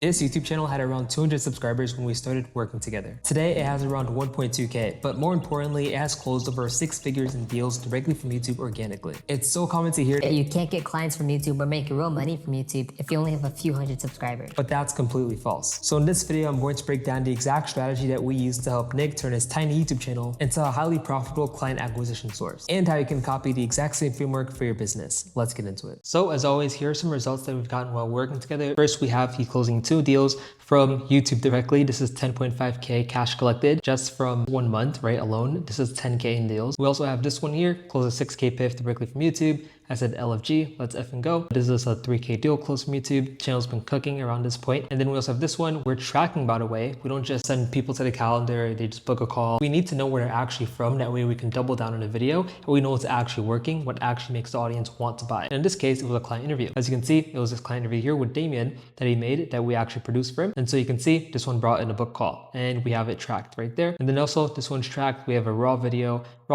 This YouTube channel had around 200 subscribers when we started working together. Today, it has around 1.2K, but more importantly, it has closed over 6 figures in deals directly from YouTube organically. It's so common to hear that you can't get clients from YouTube or make real money from YouTube if you only have a few hundred subscribers. But that's completely false. So in this video, I'm going to break down the exact strategy that we use to help Nick turn his tiny YouTube channel into a highly profitable client acquisition source, and how you can copy the exact same framework for your business. Let's get into it. So as always, here are some results that we've gotten while working together. First, we have he closing 2 deals from YouTube directly. This is 10.5K cash collected just from 1 month, right, alone. This is 10K in deals. We also have this one here, close a 6K PIF directly from YouTube. I said LFG, let's effing go. This is a 3K deal close from YouTube. Channel's been cooking around this point. And then we also have this one. We're tracking, by the way. We don't just send people to the calendar, they just book a call. We need to know where they're actually from. That way we can double down on a video and we know what's actually working, what actually makes the audience want to buy. And in this case, it was a client interview. As you can see, it was this client interview here with Damien that he made that we actually produced for him. And so you can see this one brought in a book call and we have it tracked right there. And then also this one's tracked. We have a raw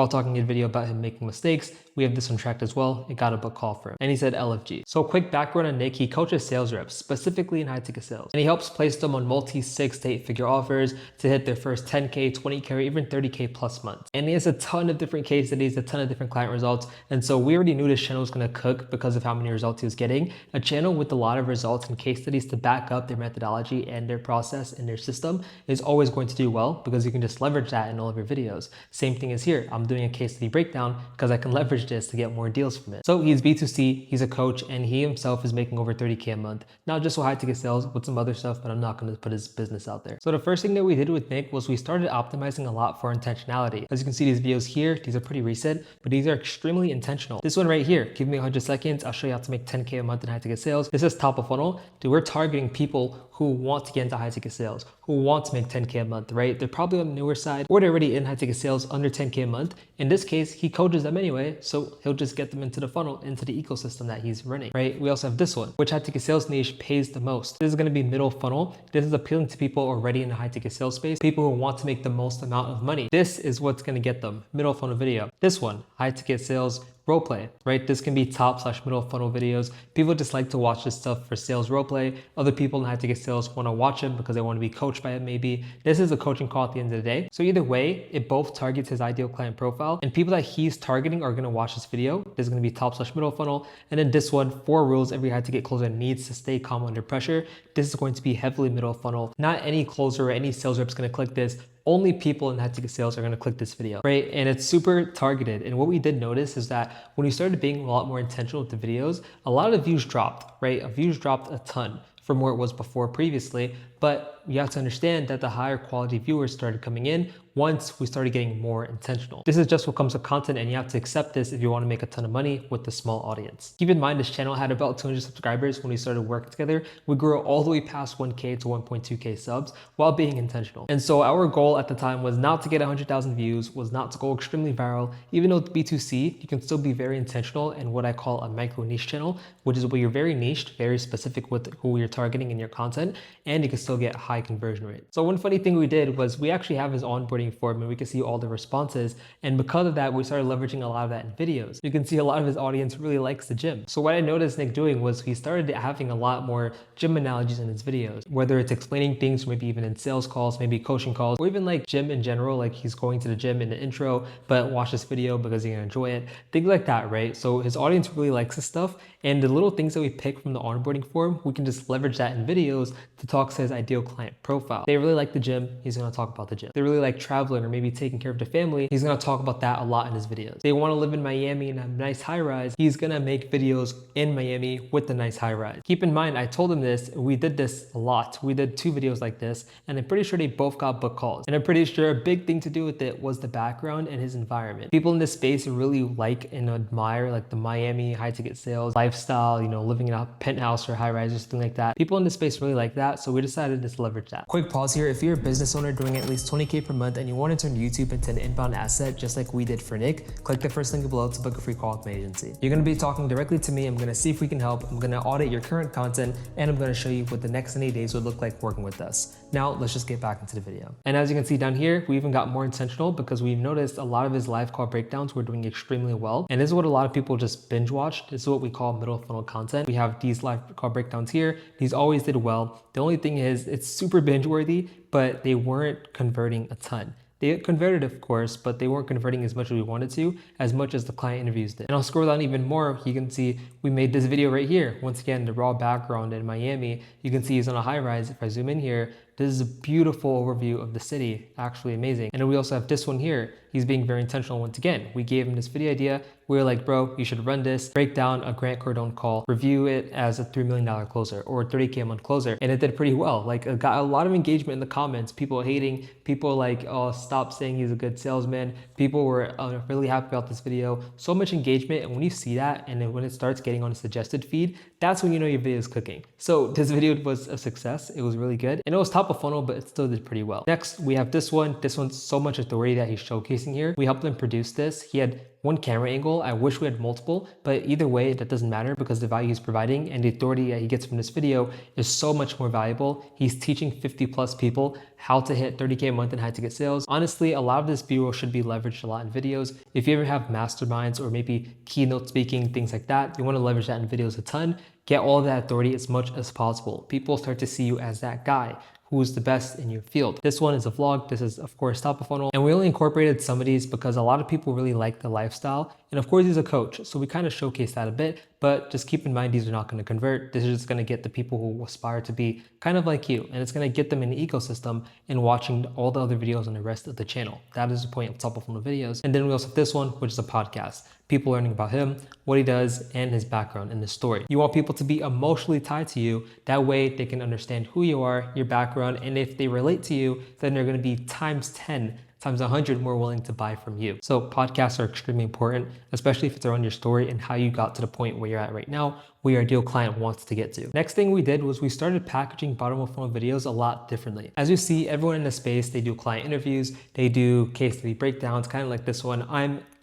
talking head video about him making mistakes. We have this one tracked as well. It got a book call for him. And he said LFG. So quick background on Nick, he coaches sales reps, specifically in high ticket sales. And he helps place them on multi 6 to 8 figure offers to hit their first 10K, 20K, or even 30K plus months. And he has a ton of different case studies, a ton of different client results. And so we already knew this channel was gonna cook because of how many results he was getting. A channel with a lot of results and case studies to back up their methodology and their process and their system is always going to do well because you can just leverage that in all of your videos. Same thing is here. I'm doing a case study breakdown because I can leverage this to get more deals from it. So he's B2C, he's a coach, and he himself is making over 30K a month. Not just with high ticket sales, with some other stuff, but I'm not going to put his business out there. So the first thing that we did with Nick was we started optimizing a lot for intentionality. As you can see, these videos here, these are pretty recent, but these are extremely intentional. This one right here, give me 100 seconds, I'll show you how to make 10K a month in high ticket sales. This is top of funnel. Dude, we're targeting people who want to get into high ticket sales, who want to make 10K a month, right? They're probably on the newer side or they're already in high ticket sales under 10K a month. In this case, he coaches them anyway, so he'll just get them into the funnel, into the ecosystem that he's running, right? We also have this one, which high ticket sales niche pays the most. This is gonna be middle funnel. This is appealing to people already in the high ticket sales space, people who want to make the most amount of money. This is what's gonna get them, middle funnel video. This one, high ticket sales roleplay, right? This can be top/middle funnel videos. People just like to watch this stuff for sales roleplay. Other people in high ticket sales want to watch him because they want to be coached by it maybe. This is a coaching call at the end of the day. So either way, it both targets his ideal client profile and people that he's targeting are going to watch this video. This is going to be top/middle funnel. And then this one, 4 rules every high ticket closer needs to stay calm under pressure. This is going to be heavily middle funnel. Not any closer or any sales rep is going to click this. Only people in high ticket sales are going to click this video, right? And it's super targeted. And what we did notice is that when we started being a lot more intentional with the videos, a lot of the views dropped, right? Views dropped a ton from where it was before previously. But you have to understand that the higher quality viewers started coming in once we started getting more intentional. This is just what comes with content and you have to accept this if you want to make a ton of money with a small audience. Keep in mind this channel had about 200 subscribers when we started working together. We grew all the way past 1K to 1.2K subs while being intentional. And so our goal at the time was not to get 100,000 views, was not to go extremely viral. Even though it's B2C, you can still be very intentional in what I call a micro niche channel, which is where you're very niched, very specific with who you're targeting in your content, and you can still get high conversion rate. So one funny thing we did was we actually have his onboarding form and we can see all the responses. And because of that, we started leveraging a lot of that in videos. You can see a lot of his audience really likes the gym. So what I noticed Nick doing was he started having a lot more gym analogies in his videos, whether it's explaining things, maybe even in sales calls, maybe coaching calls, or even like gym in general, like he's going to the gym in the intro, but watch this video because you're gonna enjoy it. Things like that, right? So his audience really likes this stuff. And the little things that we pick from the onboarding form, we can just leverage that in videos to talk to his ideal client profile. They really like the gym, he's gonna talk about the gym. They really like traveling or maybe taking care of their family, he's gonna talk about that a lot in his videos. They wanna live in Miami in a nice high rise, he's gonna make videos in Miami with the nice high rise. Keep in mind, I told him this, we did this a lot. We did 2 videos like this, and I'm pretty sure they both got book calls. And I'm pretty sure a big thing to do with it was the background and his environment. People in this space really like and admire like the Miami high ticket sales lifestyle, you know, living in a penthouse or high rise or something like that. People in this space really like that, so we decided to leverage that. Quick pause here. If you're a business owner doing at least 20K per month and you want to turn YouTube into an inbound asset just like we did for Nick, click the first link below to book a free call with my agency. You're going to be talking directly to me. I'm going to see if we can help. I'm going to audit your current content and I'm going to show you what the next 90 days would look like working with us. Now let's just get back into the video. And as you can see down here, we even got more intentional because we've noticed a lot of his live call breakdowns were doing extremely well. And this is what a lot of people just binge watch. This is what we call middle funnel content. We have these live call breakdowns here. These always did well. The only thing is it's super binge worthy, but they weren't converting a ton. They converted, of course, but they weren't converting as much as we wanted to, as much as the client interviews did. And I'll scroll down even more. You can see we made this video right here. Once again, the raw background in Miami. You can see he's on a high rise. If I zoom in here, this is a beautiful overview of the city, actually amazing. And then we also have this one here. He's being very intentional once again. We gave him this video idea. We were like, bro, you should run this, break down a Grant Cardone call, review it as a $3 million closer or a 30K a month closer. And it did pretty well. Like it got a lot of engagement in the comments, people hating, people like, oh, stop saying he's a good salesman. People were really happy about this video. So much engagement. And when you see that, and then when it starts getting on a suggested feed, that's when you know your video is cooking. So this video was a success. It was really good. And it was top of funnel, but it still did pretty well. Next, we have this one. This one's so much authority that he's showcasing here. We helped him produce this. He had one camera angle. I wish we had multiple, but either way, that doesn't matter because the value he's providing and the authority that he gets from this video is so much more valuable. He's teaching 50+ people how to hit 30K a month in high ticket sales. Honestly, a lot of this B-roll should be leveraged a lot in videos. If you ever have masterminds or maybe keynote speaking, things like that, you want to leverage that in videos a ton. Get all of that authority as much as possible. People start to see you as that guy who's the best in your field. This one is a vlog. This is, of course, top of funnel. And we only incorporated some of these because a lot of people really like the lifestyle. And of course, he's a coach, so we kind of showcase that a bit, but just keep in mind, these are not going to convert. This is just going to get the people who aspire to be kind of like you, and it's going to get them in the ecosystem and watching all the other videos on the rest of the channel. That is the point of top of funnel videos. And then we also have this one, which is a podcast. People learning about him, what he does, and his background and his story. You want people to be emotionally tied to you. That way they can understand who you are, your background, and if they relate to you, then they're going to be times 10, times 100 more willing to buy from you. So podcasts are extremely important, especially if it's around your story and how you got to the point where you're at right now, where your ideal client wants to get to. Next thing we did was we started packaging bottom of funnel videos a lot differently. As you see, everyone in the space, they do client interviews, they do case study breakdowns, kind of like this one.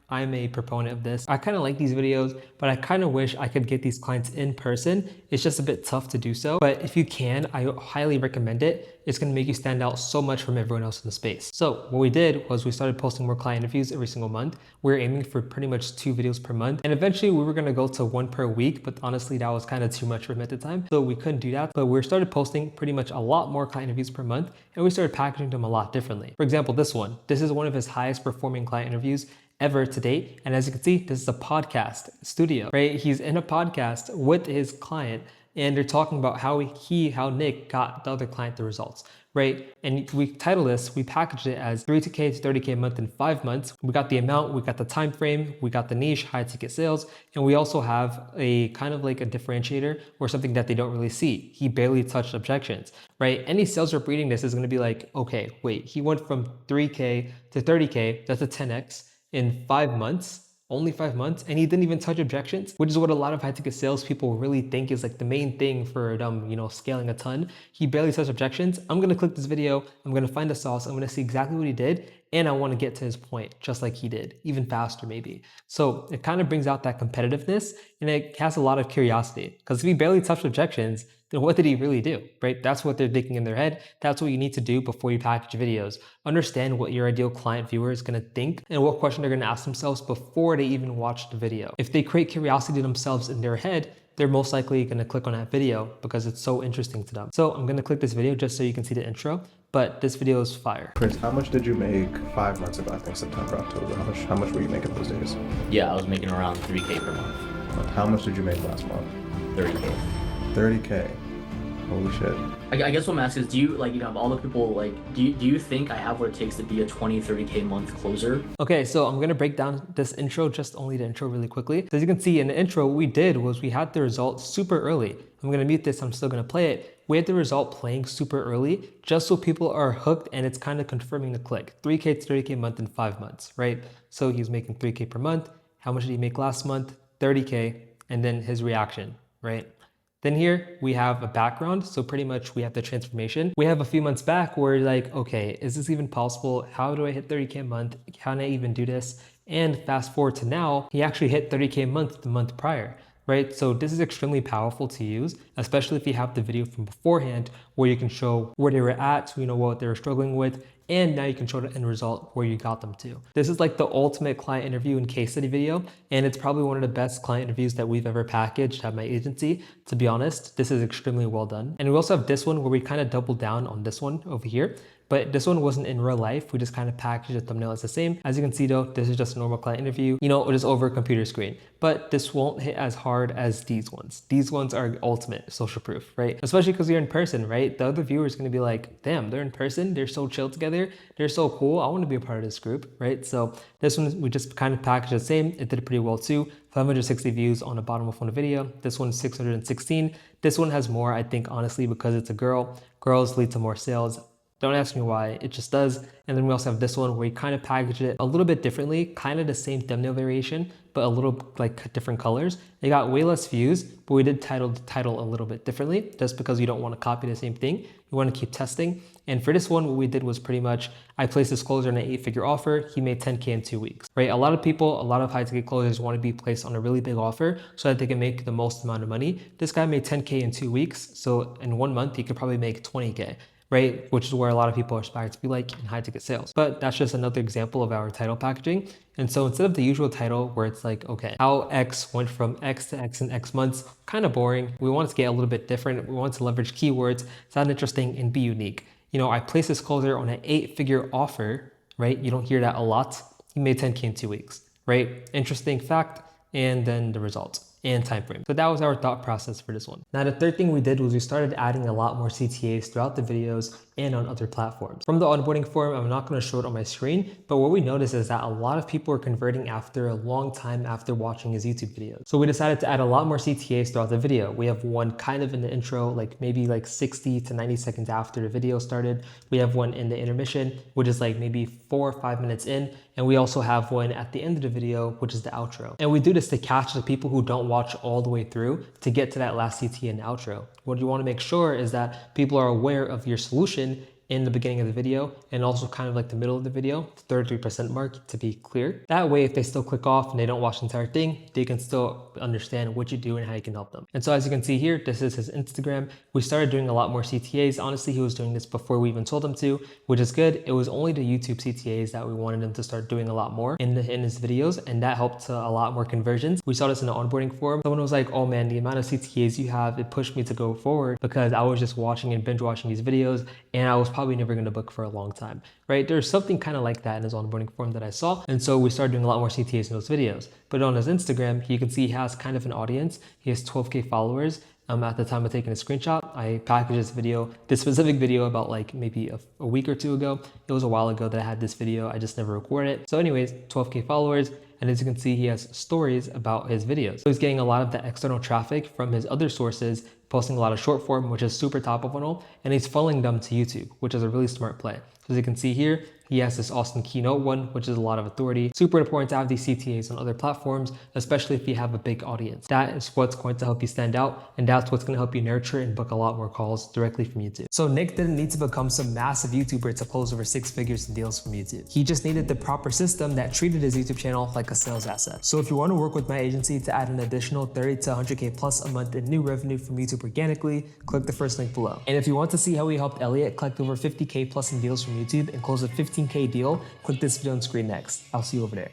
I'm a proponent of this. I kind of like these videos, but I kind of wish I could get these clients in person. It's just a bit tough to do so. But if you can, I highly recommend it. It's going to make you stand out so much from everyone else in the space. So what we did was we started posting more client interviews every single month. We were aiming for pretty much 2 videos per month. And eventually we were going to go to 1 per week, but honestly, that was kind of too much for me at the time. So we couldn't do that. But we started posting pretty much a lot more client interviews per month, and we started packaging them a lot differently. For example, this one. This is one of his highest performing client interviews ever to date. And as you can see, this is a podcast studio, right? He's in a podcast with his client and they're talking about how Nick got the other client the results, right? And we title this, we packaged it as 3K to 30K a month in 5 months. We got the amount, we got the time frame, we got the niche, high ticket sales, and we also have a kind of like a differentiator or something that they don't really see. He barely touched objections, right? Any sales rep reading this is going to be like, okay, wait, he went from 3K to 30K, that's a 10X in 5 months. Only 5 months, and he didn't even touch objections, which is what a lot of high ticket salespeople really think is like the main thing for scaling a ton. He barely touched objections. I'm gonna click this video, I'm gonna find the sauce, I'm gonna see exactly what he did, and I want to get to his point just like he did, even faster maybe. So it kind of brings out that competitiveness, and it has a lot of curiosity, because if he barely touched objections, then what did he really do, right? That's what they're thinking in their head. That's what you need to do before you package videos. Understand what your ideal client viewer is going to think and what question they're going to ask themselves before they even watch the video. If they create curiosity themselves in their head, they're most likely going to click on that video because it's so interesting to them. So I'm going to click this video just so you can see the intro, but this video is fire. Chris, how much did you make 5 months ago? I think September, October. How much were you making those days? Yeah, I was making around 3K per month. How much did you make last month? 30K. 30K. Holy shit. I guess what I'm asking is, do you have all the people, do you think I have what it takes to be a 20, 30K month closer? Okay, so I'm gonna break down this intro, just only the intro really quickly. So as you can see in the intro, what we did was we had the result super early. I'm gonna mute this, I'm still gonna play it. We had the result playing super early, just so people are hooked and it's kind of confirming the click. 3K to 30K a month in 5 months, right? So he was making 3K per month. How much did he make last month? 30K, and then his reaction, right? Then here we have a background. So pretty much we have the transformation. We have a few months back where like, okay, is this even possible? How do I hit 30K a month? Can I even do this? And fast forward to now, he actually hit 30K a month the month prior. right? So this is extremely powerful to use, especially if you have the video from beforehand where you can show where they were at, so you know what they were struggling with, and now you can show the end result where you got them to. This is like the ultimate client interview and case study video, and it's probably one of the best client interviews that we've ever packaged at my agency. To be honest, this is extremely well done. And we also have this one where we kind of double down on this one over here. But this one wasn't in real life. We just kind of packaged the thumbnail as the same. As you can see though, this is just a normal client interview, you know, just over a computer screen. But this won't hit as hard as these ones. These ones are ultimate social proof, right? Especially because you're in person, right? The other viewer is going to be like, damn, they're in person. They're so chill together. They're so cool. I want to be a part of this group, right? So this one, we just kind of packaged the same. It did pretty well too. 560 views on the bottom of one video. This one's 616. This one has more, I think, honestly, because it's a girl. Girls lead to more sales. Don't ask me why, it just does. And then we also have this one where we kind of packaged it a little bit differently, kind of the same thumbnail variation, but a little like different colors. It got way less views, but we did title the title a little bit differently just because you don't want to copy the same thing. You want to keep testing. And for this one, what we did was pretty much, I placed this closer on an 8-figure offer. He made 10K in 2 weeks, right? A lot of people, a lot of high ticket closers want to be placed on a really big offer so that they can make the most amount of money. This guy made 10K in 2 weeks. So in 1 month, he could probably make 20K. Right? Which is where a lot of people aspire to be like in high ticket sales. But that's just another example of our title packaging. And so instead of the usual title where it's like, okay, how X went from X to X in X months, kind of boring. We wanted to get a little bit different. We wanted to leverage keywords, sound interesting, and be unique. You know, I placed this closer on an 8-figure offer, right? You don't hear that a lot. He made 10K in 2 weeks, right? Interesting fact, and then the results and time frame. So that was our thought process for this one. Now, the third thing we did was we started adding a lot more CTAs throughout the videos and on other platforms. From the onboarding form, I'm not going to show it on my screen, but what we noticed is that a lot of people are converting after a long time after watching his YouTube videos. So we decided to add a lot more CTAs throughout the video. We have one kind of in the intro, like maybe like 60 to 90 seconds after the video started. We have one in the intermission, which is like maybe 4 or 5 minutes in. And we also have one at the end of the video, which is the outro. And we do this to catch the people who don't watch all the way through to get to that last CTA and outro. What you want to make sure is that people are aware of your solution in the beginning of the video and also kind of like the middle of the video, 33% mark to be clear. That way, if they still click off and they don't watch the entire thing, they can still understand what you do and how you can help them. And so as you can see here, this is his Instagram. We started doing a lot more CTAs. Honestly, he was doing this before we even told him to, which is good. It was only the YouTube CTAs that we wanted him to start doing a lot more in his videos, and that helped a lot more conversions. We saw this in the onboarding form. Someone was like, oh man, the amount of CTAs you have, it pushed me to go forward because I was just watching and binge watching these videos and I was probably never going to book for a long time, right? There's something kind of like that in his onboarding form that I saw. And so we started doing a lot more CTAs in those videos. But on his Instagram, you can see he has kind of an audience. He has 12K followers. At the time of taking a screenshot, I packaged this specific video about like maybe a week or two ago. It was a while ago that I had this video. I just never recorded it. So anyways, 12K followers. And as you can see, he has stories about his videos. So he's getting a lot of the external traffic from his other sources, posting a lot of short form, which is super top of funnel, and he's funneling them to YouTube, which is a really smart play. So as you can see here, he has this awesome keynote one, which is a lot of authority. Super important to have these CTAs on other platforms, especially if you have a big audience. That is what's going to help you stand out, and that's what's going to help you nurture and book a lot more calls directly from YouTube. So Nick didn't need to become some massive YouTuber to close over 6 figures in deals from YouTube. He just needed the proper system that treated his YouTube channel like a sales asset. So if you want to work with my agency to add an additional 30 to 100K plus a month in new revenue from YouTube organically, click the first link below. And if you want to see how we helped Elliot collect over 50K plus in deals from YouTube and close a 15K deal, click this video on screen next. I'll see you over there.